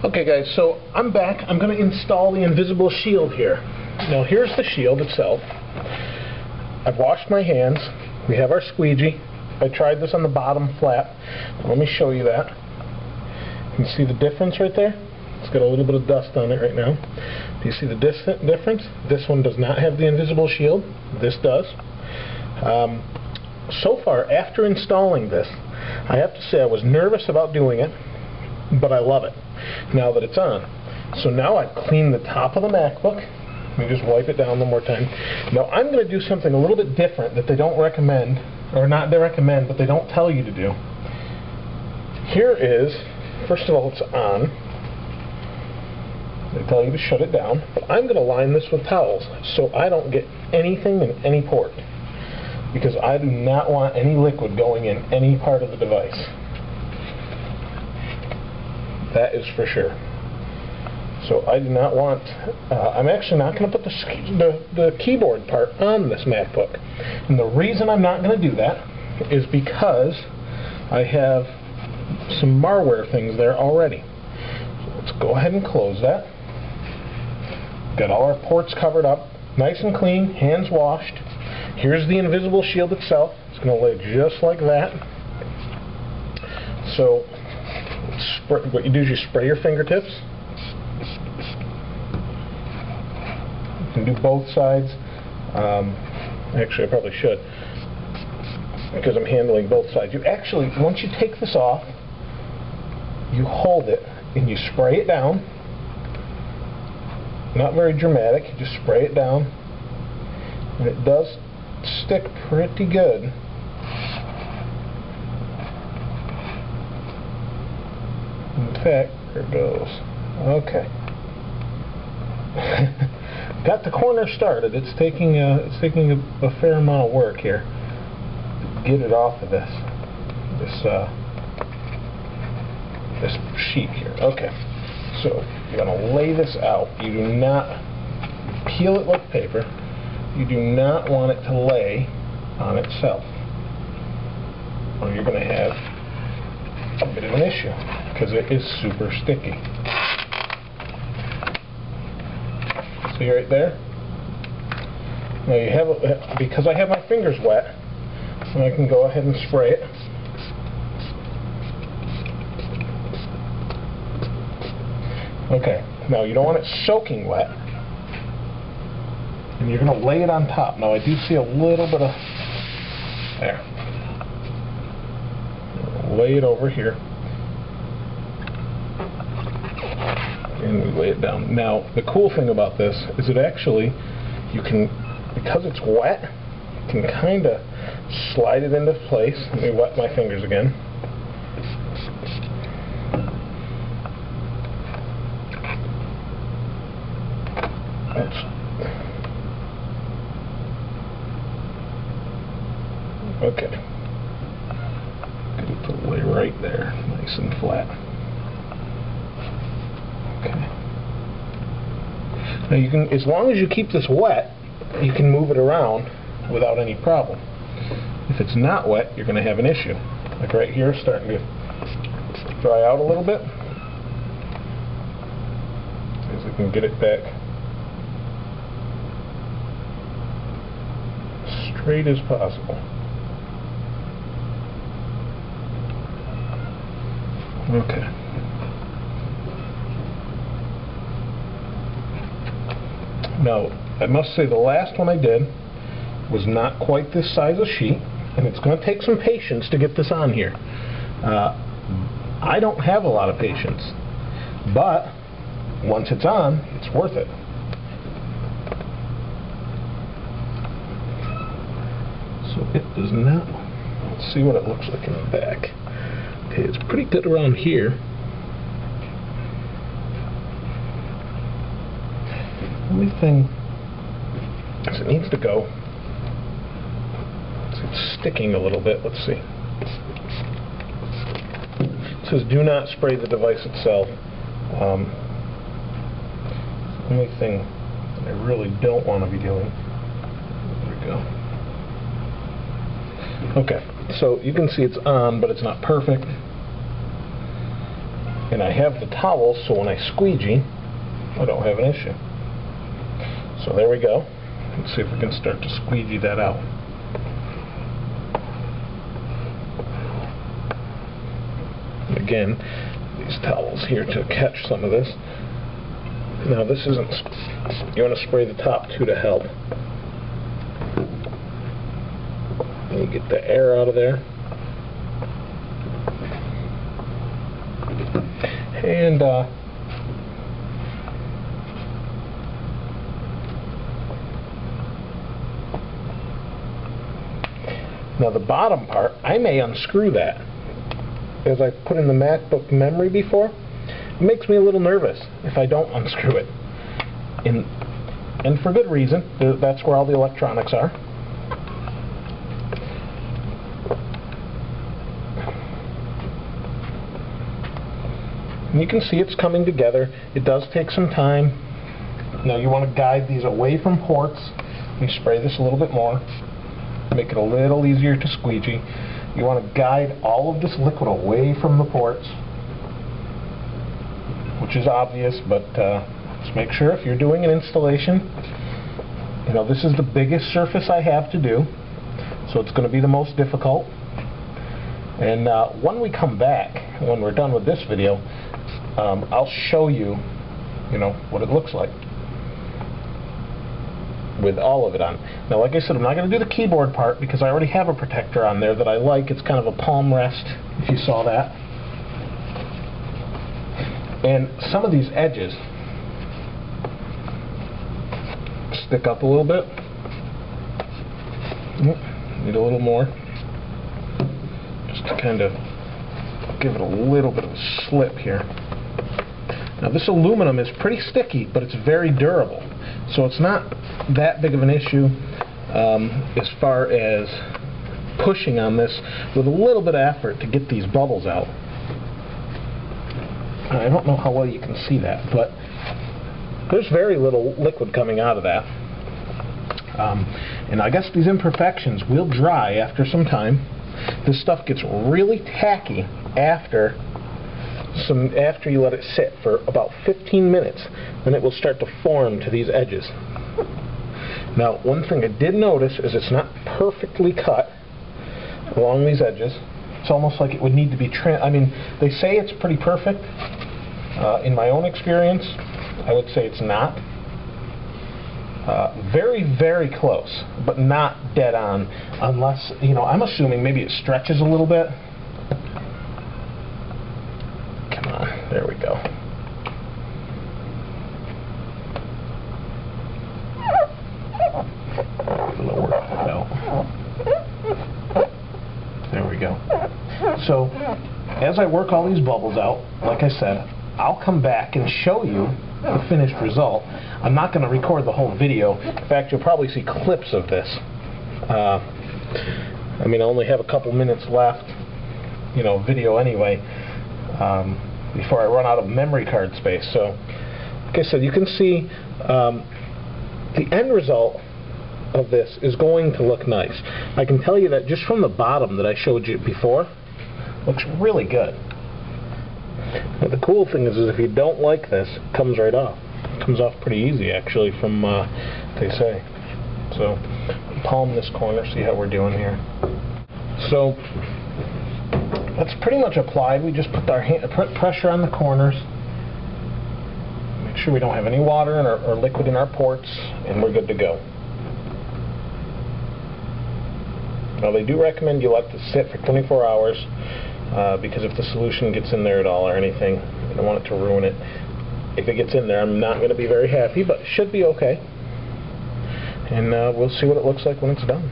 Okay guys, so I'm back. I'm going to install the invisible shield here. Now here's the shield itself. I've washed my hands. We have our squeegee. I tried this on the bottom flap. Let me show you that. You can see the difference right there? It's got a little bit of dust on it right now. Do you see the difference? This one does not have the invisible shield. This does. So far, after installing this, I have to say I was nervous about doing it, but I love it now that it's on. So now I've cleaned the top of the MacBook. Let me just wipe it down one more time. Now I'm going to do something a little bit different that they don't recommend, or not they recommend, but they don't tell you to do. Here is, first of all, it's on. They tell you to shut it down, but I'm going to line this with towels so I don't get anything in any port, because I do not want any liquid going in any part of the device. That is for sure. So I do not want, I'm actually not going to put the keyboard part on this MacBook. And the reason I'm not going to do that is because I have some malware things there already. So let's go ahead and close that. Got all our ports covered up, nice and clean, hands washed. Here's the invisible shield itself. It's going to lay just like that. So what you do is you spray your fingertips. You can do both sides. Actually, I probably should, because I'm handling both sides. You actually, once you take this off, you hold it and you spray it down. Not very dramatic, you just spray it down, and it does stick pretty good. In fact, there it goes. Okay. Got the corner started. It's taking a fair amount of work here to get it off of this sheet here. Okay. So you're going to lay this out. You do not peel it like paper. You do not want it to lay on itself, or you're going to have a bit of an issue, because it is super sticky. See right there? Now you have, because I have my fingers wet, so I can go ahead and spray it. Okay, now you don't want it soaking wet, and you're going to lay it on top. Now I do see a little bit of, there. Lay it over here, and we lay it down. Now the cool thing about this is it actually, you can, because it's wet, you can kind of slide it into place. Let me wet my fingers again. Okay. Get it to lay right there, nice and flat. Okay. Now you can, as long as you keep this wet, you can move it around without any problem. If it's not wet, you're going to have an issue. Like right here, starting to dry out a little bit. See if we can get it back straight as possible. Okay. Now, I must say the last one I did was not quite this size of sheet, and it's going to take some patience to get this on here. I don't have a lot of patience, but once it's on, it's worth it. So it does not, let's see what it looks like in the back. Okay, it's pretty good around here. Only thing is it needs to go. It's sticking a little bit. Let's see. It says do not spray the device itself. The only thing that I really don't want to be doing. There we go. Okay, so you can see it's on, but it's not perfect. And I have the towel, so when I squeegee, I don't have an issue. So there we go. Let's see if we can start to squeegee that out. Again, these towels here to catch some of this. Now this isn't, you want to spray the top too to help. And you get the air out of there. And now the bottom part, I may unscrew that. As I put in the MacBook memory before, it makes me a little nervous if I don't unscrew it. And for good reason. That's where all the electronics are. And you can see it's coming together. It does take some time. Now you want to guide these away from ports. You spray this a little bit more. Make it a little easier to squeegee. You want to guide all of this liquid away from the ports, which is obvious, but just make sure if you're doing an installation, you know, this is the biggest surface I have to do, so it's going to be the most difficult. And when we come back, when we're done with this video, I'll show you, you know, what it looks like with all of it on. Now, like I said, I'm not going to do the keyboard part because I already have a protector on there that I like. It's kind of a palm rest, if you saw that. And some of these edges stick up a little bit. Need a little more, just to kind of give it a little bit of a slip here. Now this aluminum is pretty sticky, but it's very durable, so it's not that big of an issue as far as pushing on this with a little bit of effort to get these bubbles out. I don't know how well you can see that, but there's very little liquid coming out of that. And I guess these imperfections will dry after some time. This stuff gets really tacky after you let it sit for about 15 minutes, then it will start to form to these edges. Now, one thing I did notice is it's not perfectly cut along these edges. It's almost like it would need to be I mean, they say it's pretty perfect. In my own experience, I would say it's not. Very, very close, but not dead on, unless, you know, I'm assuming maybe it stretches a little bit. Come on, there we go. There we go. So, as I work all these bubbles out, like I said, I'll come back and show you the finished result. I'm not going to record the whole video. In fact, you'll probably see clips of this. I mean, I only have a couple minutes left, you know, video anyway, before I run out of memory card space. So, like I said, you can see the end result of this is going to look nice. I can tell you that just from the bottom that I showed you before, looks really good. But the cool thing is if you don't like this, it comes right off. It comes off pretty easy, actually, from they say. So, palm this corner, see how we're doing here. So, that's pretty much applied. We just put put pressure on the corners. Make sure we don't have any water in or liquid in our ports, and we're good to go. Now, they do recommend you let this sit for 24 hours. Because if the solution gets in there at all or anything, you don't want it to ruin it. If it gets in there, I'm not going to be very happy, but it should be okay. And we'll see what it looks like when it's done.